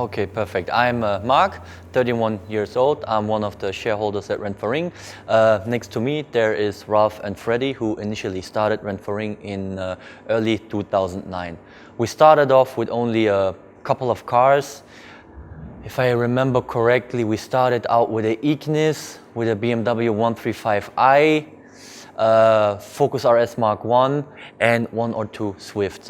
Okay, perfect. I'm Marc, 31 years old. I'm one of the shareholders at Rent4Ring. Next to me, there is Ralph and Freddie, who initially started Rent4Ring in early 2009. We started off with only a couple of cars. If I remember correctly, we started out with a Ignis, with a BMW 135i, Focus RS Mark I, and one or two Swifts.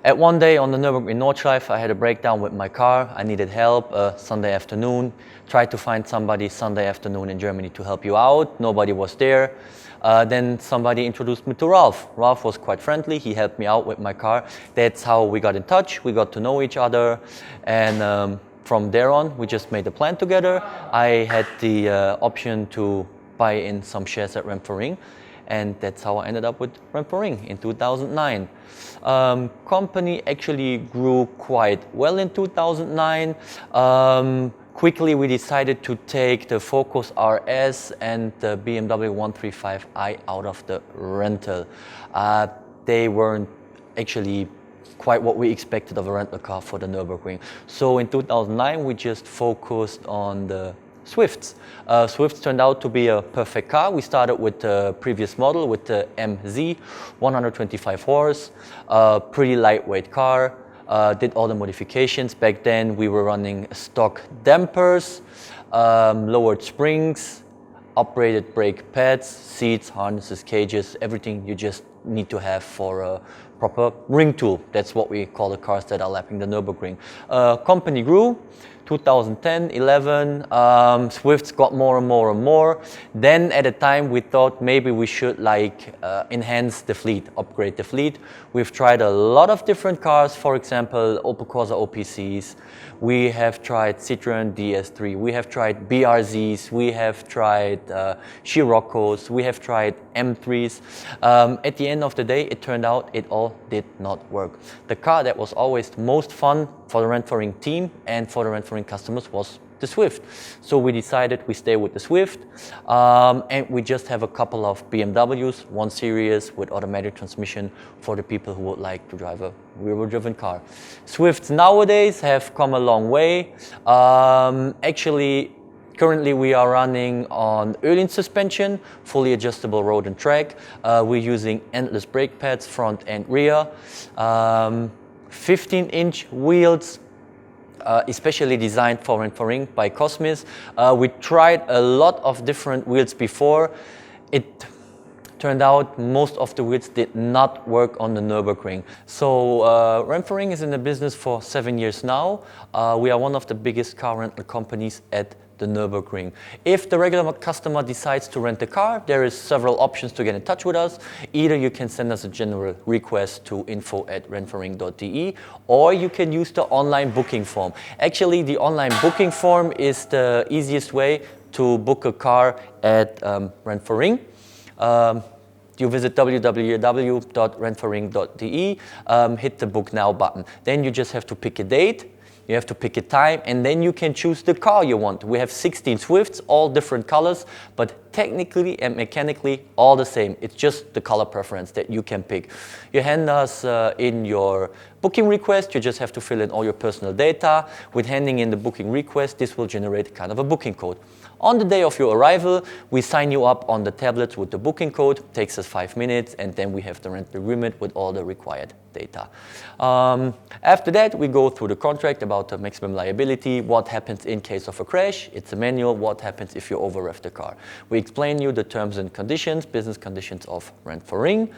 At one day on the Nürburgring Nordschleife, I had a breakdown with my car. I needed help Sunday afternoon. Tried to find somebody Sunday afternoon in Germany to help you out. Nobody was there. Then somebody introduced me to Ralph. Ralph was quite friendly. He helped me out with my car. That's how we got in touch. We got to know each other. And from there on, we just made a plan together. I had the option to buy in some shares at Rent4Ring. And that's how I ended up with Rent4Ring in 2009. Company actually grew quite well in 2009. Quickly we decided to take the Focus RS and the BMW 135i out of the rental. They weren't actually quite what we expected of a rental car for the Nürburgring. So in 2009 we just focused on the Swifts. Swifts turned out to be a perfect car. We started with the previous model, with the MZ, 125 horse, pretty lightweight car, did all the modifications. Back then we were running stock dampers, lowered springs, upgraded brake pads, seats, harnesses, cages, everything you just need to have for a proper ring tool. That's what we call the cars that are lapping the Nürburgring. Company grew. 2010, 11, Swifts got more and more and more. Then at a time we thought maybe we should enhance the fleet, upgrade the fleet. We've tried a lot of different cars, for example, Opel Corsa OPCs. We have tried Citroën DS3, we have tried BRZs, we have tried Scirocco's, we have tried M3s. At the end of the day, it turned out it all did not work. The car that was always the most fun for the Rent4Ring team and for the Rent4Ring customers was the Swift. So we decided we stay with the Swift, and we just have a couple of BMWs, 1 Series with automatic transmission for the people who would like to drive a rear-wheel-driven car. Swifts nowadays have come a long way. Actually, currently we are running on Öhlins suspension, fully adjustable road and track. We're using endless brake pads, front and rear. 15-inch wheels, especially designed for Rent4Ring by Cosmis. We tried a lot of different wheels before. It turned out most of the wheels did not work on the Nürburgring. So Rent4Ring is in the business for 7 years now. We are one of the biggest car rental companies at the Nürburgring. If the regular customer decides to rent a car, there is several options to get in touch with us. Either you can send us a general request to info@rent4ring.de, or you can use the online booking form. Actually, the online booking form is the easiest way to book a car at Rent4Ring. You visit www.rent4ring.de, hit the book now button. Then you just have to pick a date. You have to pick a time, and then you can choose the car you want. We have 16 Swifts, all different colors, but technically and mechanically all the same. It's just the color preference that you can pick. You hand us in your booking request. You just have to fill in all your personal data. With handing in the booking request, this will generate kind of a booking code. On the day of your arrival, we sign you up on the tablet with the booking code. It takes us 5 minutes, and then we have the rental agreement with all the required data. After that, we go through the contract about the maximum liability, what happens in case of a crash. It's a manual. What happens if you over-rev the car. We explain you the terms and conditions, business conditions of Rent4Ring,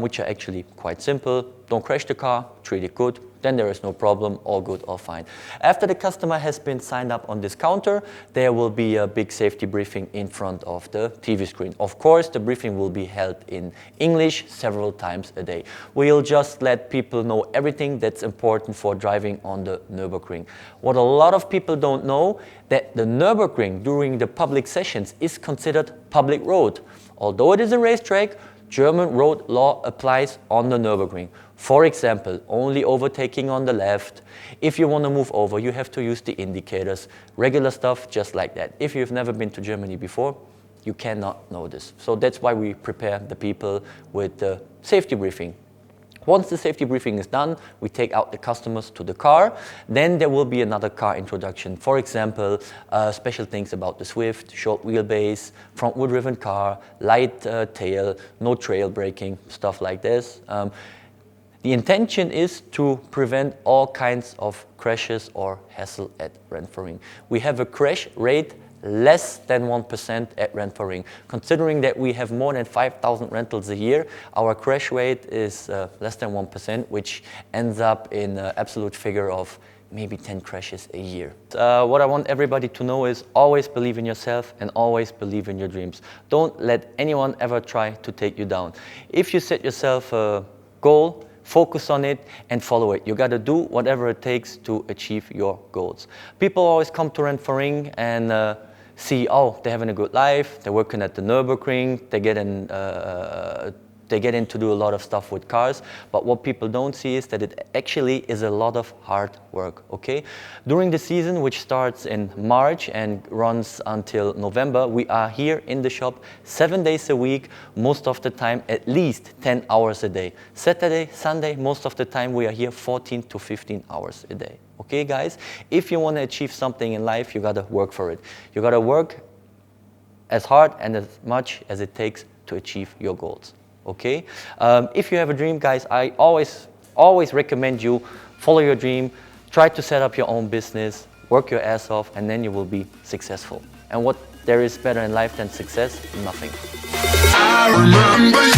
which are actually quite simple. Don't crash the car, treat it good, then there is no problem, all good, all fine. After the customer has been signed up on this counter, there will be a big safety briefing in front of the TV screen. Of course, the briefing will be held in English several times a day. We'll just let people know everything that's important for driving on the Nürburgring. What a lot of people don't know, that the Nürburgring during the public sessions is considered public road. Although it is a racetrack, German road law applies on the Nürburgring. For example, only overtaking on the left. If you want to move over, you have to use the indicators. Regular stuff, just like that. If you've never been to Germany before, you cannot know this. So that's why we prepare the people with the safety briefing. Once the safety briefing is done, we take out the customers to the car. Then there will be another car introduction. For example, special things about the Swift, short wheelbase, front wood-driven car, light tail, no trail braking, stuff like this. The intention is to prevent all kinds of crashes or hassle at Rent4Ring. We have a crash rate less than 1% at Rent4Ring. Considering that we have more than 5,000 rentals a year, our crash rate is less than 1%, which ends up in an absolute figure of maybe 10 crashes a year. What I want everybody to know is always believe in yourself and always believe in your dreams. Don't let anyone ever try to take you down. If you set yourself a goal, focus on it and follow it. You got to do whatever it takes to achieve your goals. People always come to Rent4Ring and see, oh, they're having a good life, they're working at the Nürburgring, they get in to do a lot of stuff with cars, but what people don't see is that it actually is a lot of hard work, okay? During the season, which starts in March and runs until November, we are here in the shop 7 days a week, most of the time at least 10 hours a day. Saturday, Sunday, most of the time we are here 14 to 15 hours a day. Okay, guys? If you want to achieve something in life, you got to work for it. You got to work as hard and as much as it takes to achieve your goals. Okay? If you have a dream, guys, I always recommend you follow your dream, try to set up your own business, work your ass off, and then you will be successful. And what there is better in life than success? Nothing. I remember